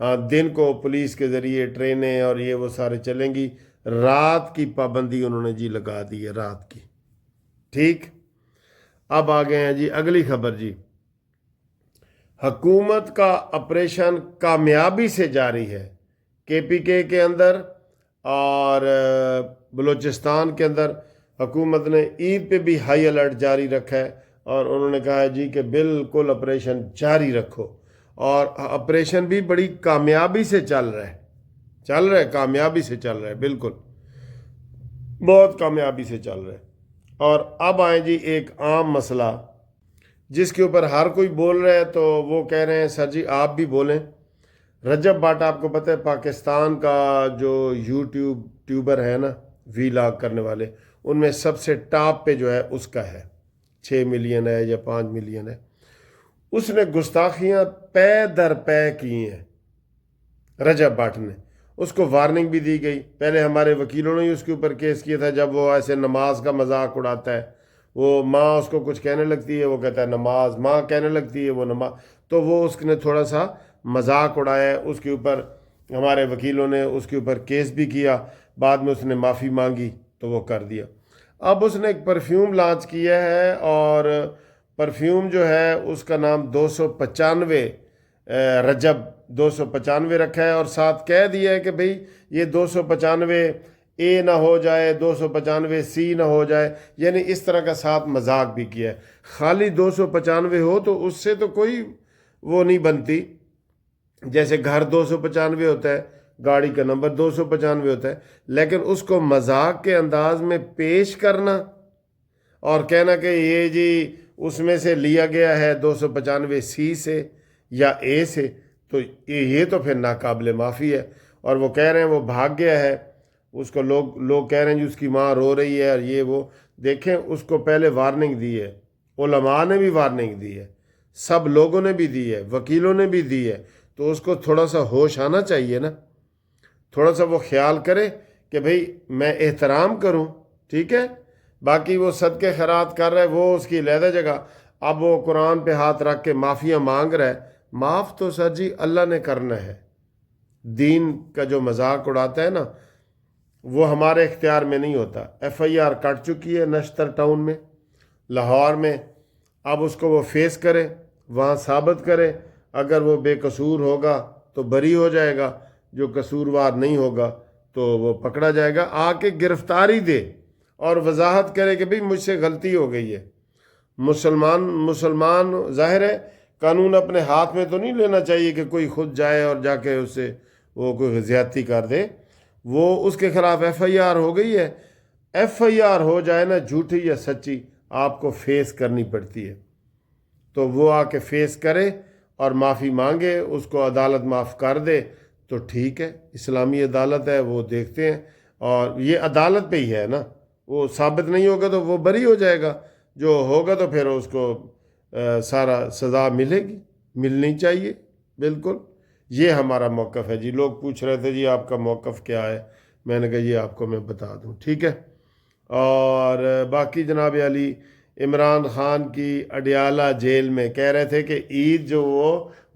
ہاں دن کو پولیس کے ذریعے ٹرینیں اور یہ وہ سارے چلیں گی، رات کی پابندی انہوں نے جی لگا دی ہے، رات کی۔ ٹھیک، اب آ گئے ہیں جی اگلی خبر جی۔ حکومت کا آپریشن کامیابی سے جاری ہے، KPK کے اندر اور بلوچستان کے اندر حکومت نے عید پہ بھی ہائی الرٹ جاری رکھا ہے، اور انہوں نے کہا ہے جی کہ بالکل آپریشن جاری رکھو، اور آپریشن بھی بڑی کامیابی سے چل رہا ہے، کامیابی سے چل رہا ہے، بالکل بہت کامیابی سے چل رہا ہے۔ اور اب آئیں جی ایک عام مسئلہ جس کے اوپر ہر کوئی بول رہا ہے، تو وہ کہہ رہے ہیں سر جی آپ بھی بولیں۔ رجب بٹ آپ کو پتہ ہے پاکستان کا جو ٹیوبر ہے نا، ویلاگ کرنے والے، ان میں سب سے ٹاپ پہ جو ہے اس کا ہے، 6 ملین ہے یا 5 ملین ہے۔ اس نے گستاخیاں پے در پے کی ہیں، رجب بٹ نے، اس کو وارننگ بھی دی گئی۔ پہلے ہمارے وکیلوں نے ہی اس کے اوپر کیس کیا تھا، جب وہ ایسے نماز کا مذاق اڑاتا ہے، وہ ماں اس کو کچھ کہنے لگتی ہے، وہ کہتا ہے نماز، ماں کہنے لگتی ہے وہ نماز، تو وہ اس نے تھوڑا سا مذاق اڑایا ہے اس کے اوپر۔ ہمارے وکیلوں نے اس کے اوپر کیس بھی کیا، بعد میں اس نے معافی مانگی تو وہ کر دیا۔ اب اس نے ایک پرفیوم لانچ کیا ہے، اور پرفیوم جو ہے اس کا نام 295 رجب 295 رکھا ہے، اور ساتھ کہہ دیا ہے کہ بھئی یہ 295 اے نہ ہو جائے، 295 سی نہ ہو جائے، یعنی اس طرح کا ساتھ مذاق بھی کیا ہے۔ خالی 295 ہو تو اس سے تو کوئی وہ نہیں بنتی، جیسے گھر 295 ہوتا ہے، گاڑی کا نمبر 295 ہوتا ہے، لیکن اس کو مذاق کے انداز میں پیش کرنا اور کہنا کہ یہ جی اس میں سے لیا گیا ہے 295 سی سے یا اے سے، تو یہ تو پھر ناقابل معافی ہے۔ اور وہ کہہ رہے ہیں وہ بھاگ گیا ہے، اس کو لوگ کہہ رہے ہیں جی اس کی ماں رو رہی ہے، اور یہ وہ دیکھیں، اس کو پہلے وارننگ دی ہے، علماء نے بھی وارننگ دی ہے، سب لوگوں نے بھی دی ہے، وکیلوں نے بھی دی ہے، تو اس کو تھوڑا سا ہوش آنا چاہیے نا، تھوڑا سا وہ خیال کرے کہ بھئی میں احترام کروں، ٹھیک ہے۔ باقی وہ صدقے خیرات کر رہا ہے، وہ اس کی علیحدہ جگہ۔ اب وہ قرآن پہ ہاتھ رکھ کے معافیاں مانگ رہا ہے، معاف تو سر جی اللہ نے کرنا ہے۔ دین کا جو مذاق اڑاتا ہے نا، وہ ہمارے اختیار میں نہیں ہوتا۔ FIR کٹ چکی ہے نشتر ٹاؤن میں، لاہور میں۔ اب اس کو وہ فیس کرے، وہاں ثابت کرے، اگر وہ بے قصور ہوگا تو بری ہو جائے گا، جو قصوروار نہیں ہوگا تو وہ پکڑا جائے گا۔ آ کے گرفتاری دے اور وضاحت کرے کہ بھئی مجھ سے غلطی ہو گئی ہے۔ مسلمان ظاہر ہے قانون اپنے ہاتھ میں تو نہیں لینا چاہیے کہ کوئی خود جائے اور جا کے اس سے وہ کوئی زیادتی کر دے۔ وہ اس کے خلاف FIR ہو گئی ہے، FIR ہو جائے نا، جھوٹی یا سچی، آپ کو فیس کرنی پڑتی ہے۔ تو وہ آ کے فیس کرے اور معافی مانگے، اس کو عدالت معاف کر دے تو ٹھیک ہے، اسلامی عدالت ہے، وہ دیکھتے ہیں۔ اور یہ عدالت پہ ہی ہے نا، وہ ثابت نہیں ہوگا تو وہ بری ہو جائے گا، جو ہوگا تو پھر اس کو سارا سزا ملے گی، ملنی چاہیے، بالکل۔ یہ ہمارا موقف ہے جی۔ لوگ پوچھ رہے تھے جی آپ کا موقف کیا ہے، میں نے کہا یہ آپ کو میں بتا دوں، ٹھیک ہے۔ اور باقی جناب علی، عمران خان کی اڈیالہ جیل میں کہہ رہے تھے کہ عید جو وہ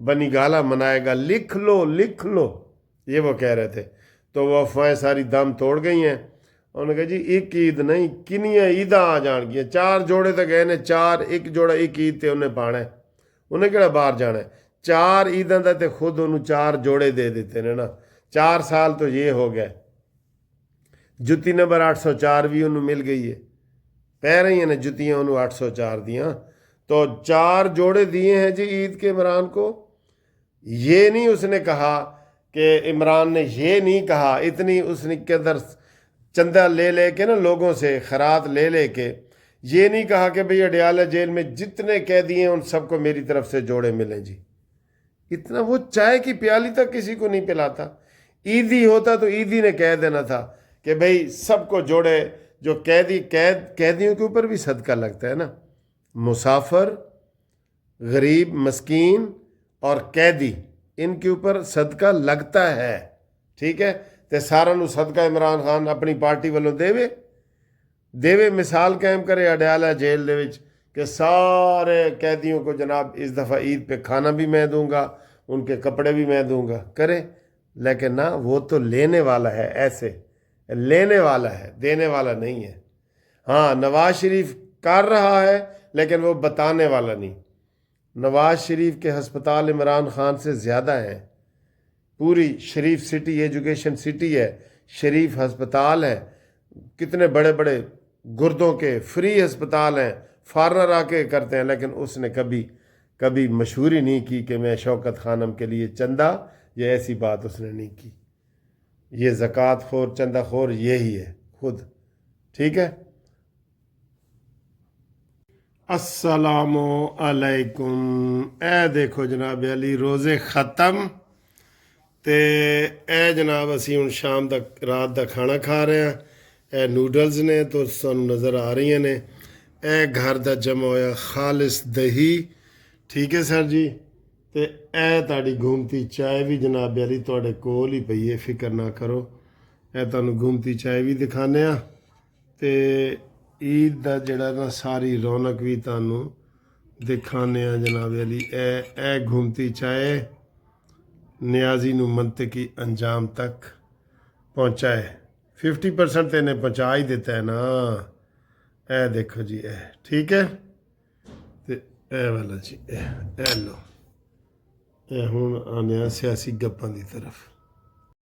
بنی گالہ منائے گا، لکھ لو لکھ لو، یہ وہ کہہ رہے تھے۔ تو وہ افواہیں ساری دم توڑ گئی ہیں۔ انہوں نے کہا جی ایک عید نہیں، کنیاں عیداں آ جان گیا، 4 جوڑے تک گئے نے، 4 ایک جوڑا ایک عید تے انہیں پانا ہے، انہیں کہڑا باہر جانا ہے۔ 4 عیداں دا تے خود انہوں 4 جوڑے دے دیتے نے نا، 4 سال تو یہ ہو گئے۔ جتی نمبر 804 بھی انہوں مل گئی ہے، پہ رہی ہیں نا جتیاں انہوں 804 دیاں، تو 4 جوڑے دیے ہیں جی عید کے عمران کو۔ یہ نہیں اس نے کہا کہ عمران نے یہ نہیں کہا، اتنی اس نے کے اندر چندہ لے لے کے نا لوگوں سے خیرات لے لے کے یہ نہیں کہا کہ بھئی اڈیالہ جیل میں جتنے قیدی ہیں ان سب کو میری طرف سے جوڑے ملیں جی۔ اتنا وہ چائے کی پیالی تک کسی کو نہیں پلاتا۔ عیدی ہوتا تو عیدی نے کہہ دینا تھا کہ بھئی سب کو جوڑے، جو قیدیوں کے اوپر بھی صدقہ لگتا ہے نا، مسافر، غریب، مسکین اور قیدی، ان کے اوپر صدقہ لگتا ہے، ٹھیک ہے۔ تے سارا نو صدقہ عمران خان اپنی پارٹی والوں دیوے مثال قائم کرے اڈیالہ جیل دے وچ کہ سارے قیدیوں کو جناب اس دفعہ عید پہ کھانا بھی میں دوں گا، ان کے کپڑے بھی میں دوں گا، کرے، لیکن نہ، وہ تو لینے والا ہے، ایسے لینے والا ہے، دینے والا نہیں ہے۔ ہاں نواز شریف کر رہا ہے لیکن وہ بتانے والا نہیں۔ نواز شریف کے ہسپتال عمران خان سے زیادہ ہیں، پوری شریف سٹی ایجوکیشن سٹی ہے، شریف ہسپتال ہے، کتنے بڑے بڑے گردوں کے فری ہسپتال ہیں، فارنر آ کے کرتے ہیں، لیکن اس نے کبھی مشہوری نہیں کی کہ میں شوکت خانم کے لیے چندہ، یہ ایسی بات اس نے نہیں کی۔ یہ زکوٰۃ خور چندہ خور یہی ہے خود، ٹھیک ہے۔ السلام علیکم۔ اے دیکھو جناب علی روزے ختم تے اے جناب اسی ہوں شام دا رات دا کھانا کھا رہے ہیں۔ اے نوڈلز نے تو سانوں نظر آ رہی ہیں نے، اے گھر دا جمع ہویا خالص دہی، ٹھیک ہے سر جی، تے اے تاڑی گھومتی چائے بھی جناب علی تواڈے کول ہی پئی ہے، فکر نہ کرو، اے تانوں گھومتی چائے بھی دکھانے ہاں، تے عید دا جڑا نا ساری رونق بھی تانوں دکھانے ہاں جناب علی۔ اے گھومتی چائے نیازی نو منطقی انجام تک پہنچائے، 50% تے نے پہنچا ہی دیتا ہے نا۔ اے دیکھو جی، اے ٹھیک ہے، تے اے والا جی، اے لو، اے ہوں آنے سیاسی گپاں دی طرف۔